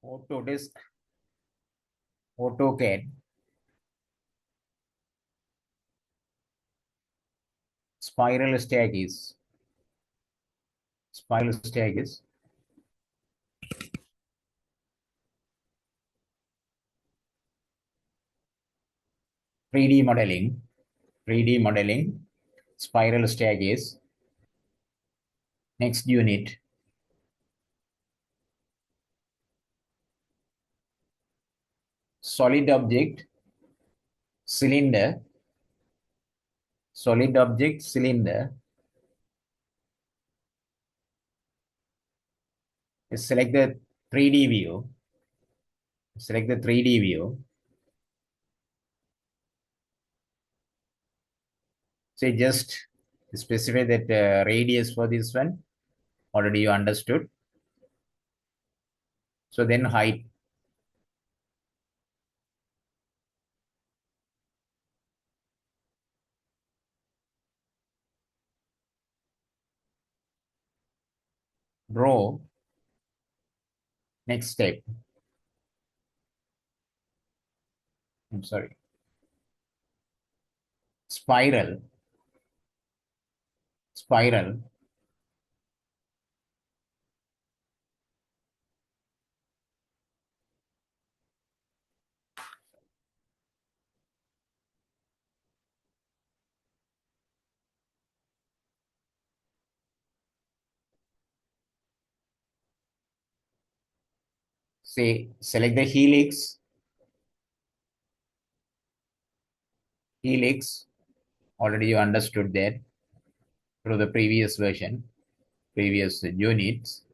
Autodesk, Autocad, spiral staircase, spiral staircase, 3D modeling, 3D modeling, spiral staircase. Next unit, solid object, cylinder, solid object, cylinder. Select the 3D view. Select the 3D view. Say just specify that radius for this one. Already you understood. So then height. Draw. Next step. I'm sorry. Spiral. Spiral. Say select the helix. Helix. Already you understood that through the previous version, previous units.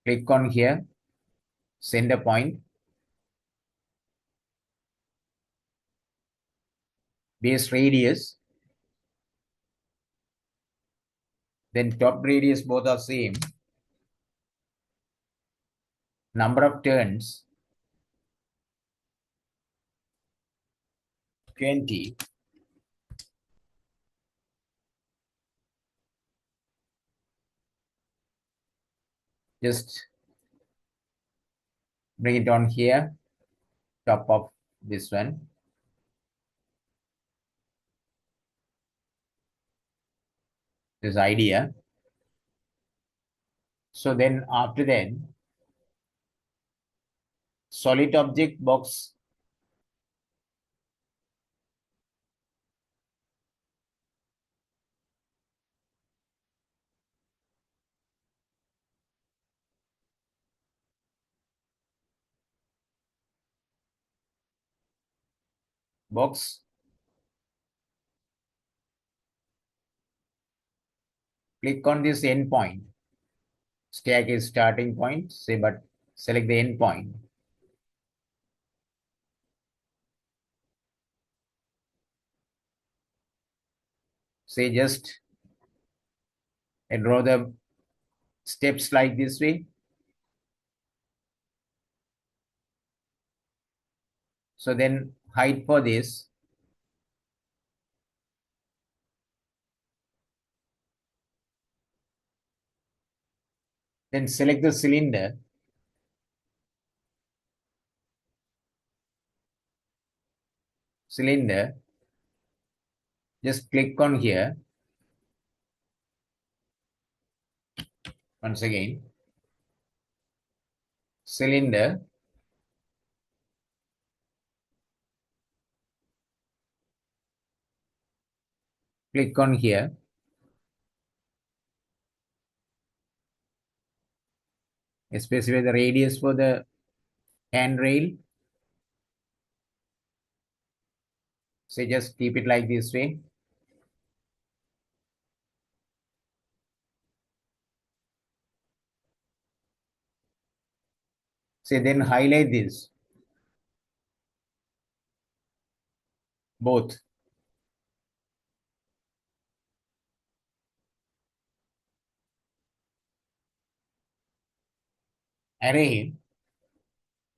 Click on here. Center point. Base radius. Then top radius both are same. Number of turns 20. Just bring it on here, top of this one. This idea. So then after that, solid object box. Box. Click on this endpoint. Staircase starting point. Say, but select the endpoint. Say just draw the steps like this way. So then height for this. Then select the cylinder. Cylinder. Just click on here. Once again. Cylinder. Click on here. Specify the radius for the handrail. So just keep it like this way. So then highlight this. Both. Array.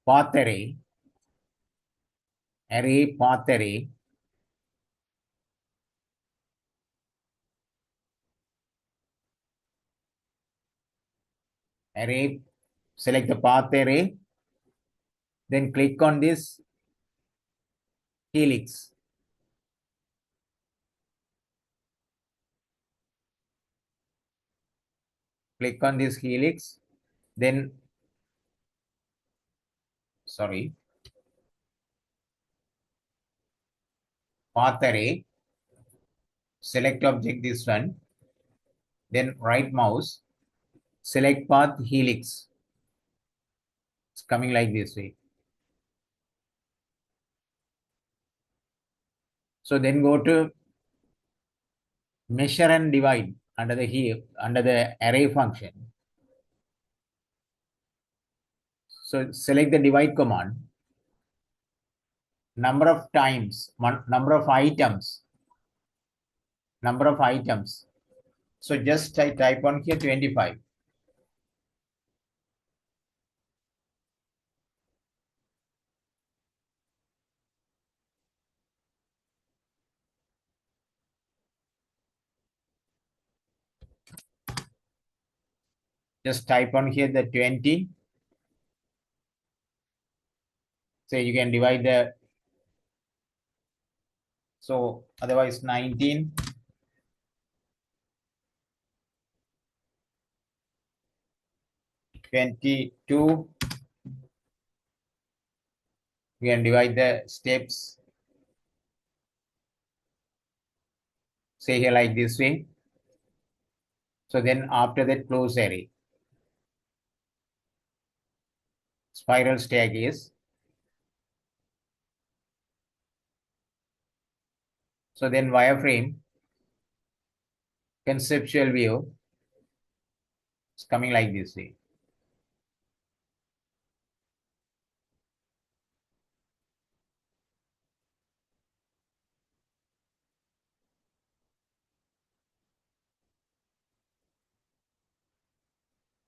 Path array. Array, path array. Array select the path array, then click on this helix. Click on this helix, then, sorry, path array, select object this one, then right mouse, select path helix. It's coming like this way. So then go to measure and divide under the array function. So select the divide command. Number of times, number of items. So just I type on here 25. Just type on here the 20. So you can divide the, so otherwise 19, 22. You can divide the steps. Say here like this way. So then after that close array. Spiral staircase. So then wireframe, conceptual view, it's coming like this way.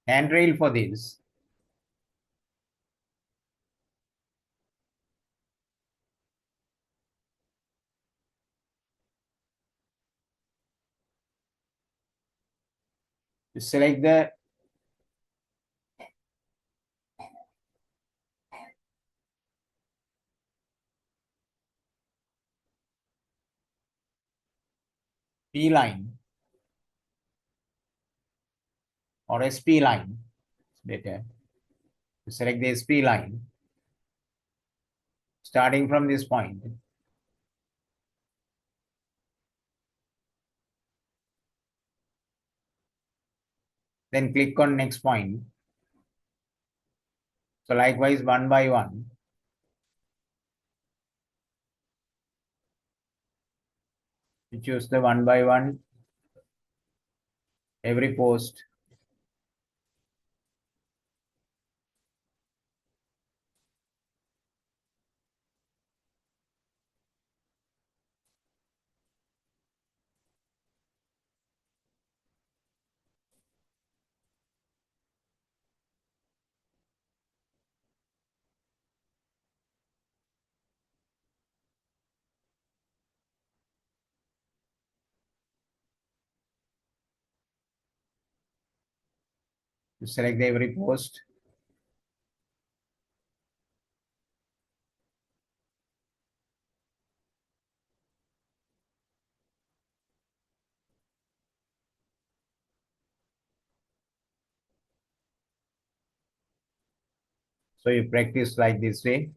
Handrail for this. You select the P line or SP line. It's better. You select the SP line starting from this point. Then click on next point. So likewise, one by one. You choose the one by one, every post. You select the every post. So you practice like this way.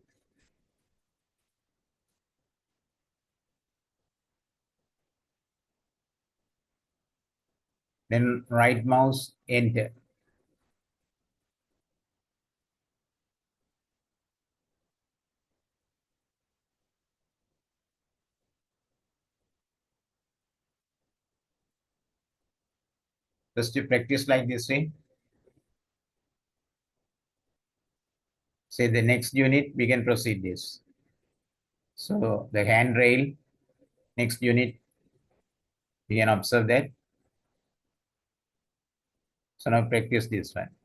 Then right mouse, enter. Just to practice like this way. Say the next unit, we can proceed this. So the handrail, next unit, we can observe that. So now practice this one.